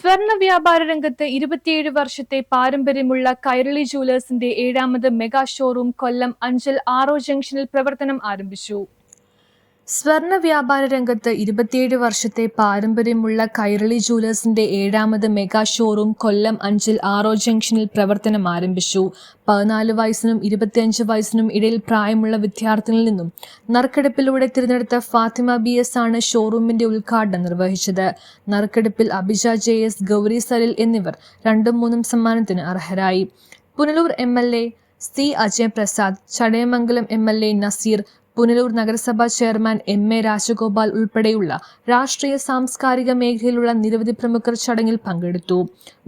സ്വർണ്ണ വ്യാപാര രംഗത്ത് 27 വർഷത്തെ പാരമ്പര്യമുള്ള കൈരളി ജുവലേഴ്സിന്റെ 7ാമത് മെഗാ ഷോറൂം കൊല്ലം അഞ്ചൽ ആറോ ജംഗ്ഷനിൽ പ്രവർത്തനം ആരംഭിച്ചു. സ്വർണ്ണ വ്യാപാര രംഗത്ത് 27 വർഷത്തെ പാരമ്പര്യമുള്ള കൈരളി ജുവലേഴ്സിന്റെ 7ാമത് മെഗാ ഷോറൂം കൊല്ലം അഞ്ചൽ ആറോ ജംഗ്ഷനിൽ പ്രവർത്തനം ആരംഭിച്ചു. 14 വയസ്സിനും 25 വയസ്സിനും ഇടയിൽ പ്രായമുള്ള വിദ്യാർത്ഥികളിൽ നിന്നും നറുക്കെടുപ്പിലൂടെ തിരഞ്ഞെടുത്ത ഫാത്തിമ BS ആണ് ഷോറൂമിന്റെ ഉദ്ഘാടനം നിർവഹിച്ചത്. നറുക്കെടുപ്പിൽ അഭിജ JS, ഗൗരി സലിൽ എന്നിവർ 2ഉം 3ഉം സമ്മാനത്തിന് അർഹരായി. Punalur MLA C. Ajay Prasad, Chadayamangalam MLA Naseer, Punalur നഗരസഭാ ചെയർമാൻ MA രാജഗോപാൽ ഉൾപ്പെടെയുള്ള രാഷ്ട്രീയ സാംസ്കാരിക മേഖലയിലുള്ള നിരവധി പ്രമുഖർ ചടങ്ങിൽ പങ്കെടുത്തു.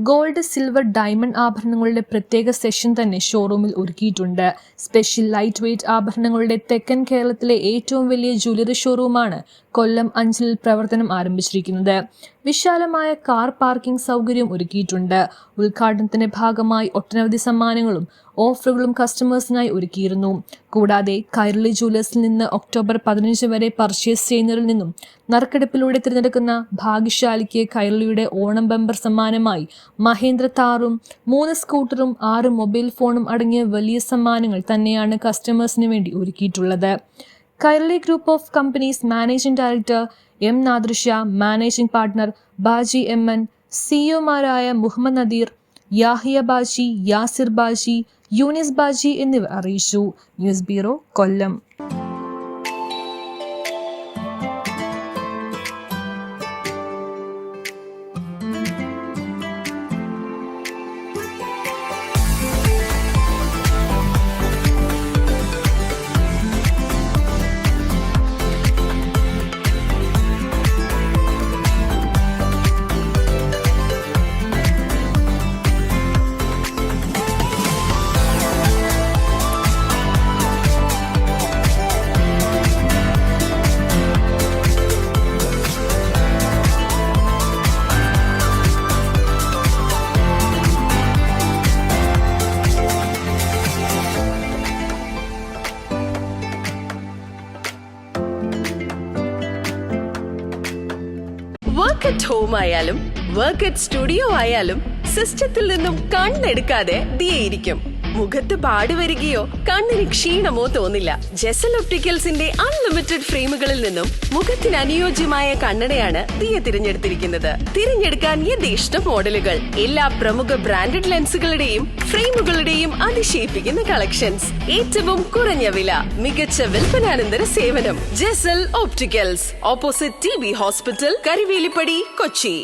ഗോൾഡ്, സിൽവർ, ഡയമണ്ട് ആഭരണങ്ങളുടെ പ്രത്യേക സെഷൻ തന്നെ ഷോറൂമിൽ ഒരുക്കിയിട്ടുണ്ട്. സ്പെഷ്യൽ ലൈറ്റ് വെയ്റ്റ് ആഭരണങ്ങളുടെ തെക്കൻ കേരളത്തിലെ ഏറ്റവും വലിയ ജ്വല്ലറി ഷോറൂമാണ് കൊല്ലം അഞ്ചലിൽ പ്രവർത്തനം ആരംഭിച്ചിരിക്കുന്നത്. വിശാലമായ കാർ പാർക്കിംഗ് സൗകര്യം ഒരുക്കിയിട്ടുണ്ട്. ഉദ്ഘാടനത്തിന്റെ ഭാഗമായി ഒട്ടനവധി സമ്മാനങ്ങളും ഓഫറുകളും കസ്റ്റമേഴ്സിനായി ഒരുക്കിയിരുന്നു. കൂടാതെ കൈരളി ജുവലേഴ്സിൽ നിന്ന് ഒക്ടോബർ 15 വരെ പർച്ചേസ് ചെയ്യുന്നവരിൽ നിന്നും നറുക്കെടുപ്പിലൂടെ തിരഞ്ഞെടുക്കുന്ന ഭാഗ്യശാലിക്ക് കൈരളിയുടെ ഓണം ബമ്പർ സമ്മാനമായി മഹേന്ദ്ര താറും 3 സ്കൂട്ടറും 6 മൊബൈൽ ഫോണും അടങ്ങിയ വലിയ സമ്മാനങ്ങൾ തന്നെയാണ് കസ്റ്റമേഴ്സിന് വേണ്ടി ഒരുക്കിയിട്ടുള്ളത്. Kairali group of companies managing director M. Nadrisha, managing partner Baji MN, സിഇഒമാരായ മുഹമ്മദ് നദീർ, യാഹിയ ബാജി, യാസിർ ബാജി, യൂനിസ് ബാജി എന്നിവർ അറിയിച്ചു. News bureau, Kollam. Work at home ആയാലും വർക്ക് അറ്റ് സ്റ്റുഡിയോ ആയാലും സിസ്റ്റത്തിൽ നിന്നും കണ്ണെടുക്കാതെ ദിയയിരിക്കും. മുഖത്ത് പാടുവരികയോ കണ്ണിന് ക്ഷീണമോ തോന്നില്ല. ജെസൽ ഒപ്റ്റിക്കൽസിന്റെ അൺലിമിറ്റഡ് ഫ്രെയിമുകളിൽ നിന്നും മുഖത്തിന് അനുയോജ്യമായ കണ്ണടയാണ് ദിയ തിരഞ്ഞെടുത്തിരിക്കുന്നത്. തിരഞ്ഞെടുക്കാൻ യഥേഷ്ട മോഡലുകൾ, എല്ലാ പ്രമുഖ ബ്രാൻഡഡ് ലെൻസുകളുടെയും ഫ്രെയിമുകളുടെയും അതിശയിപ്പിക്കുന്ന കളക്ഷൻസ്, ഏറ്റവും കുറഞ്ഞ വില, മികച്ച വിൽപ്പനാനന്തര സേവനം. Jesal opticals, opposite TB hospital, Karivelippady, Kochi.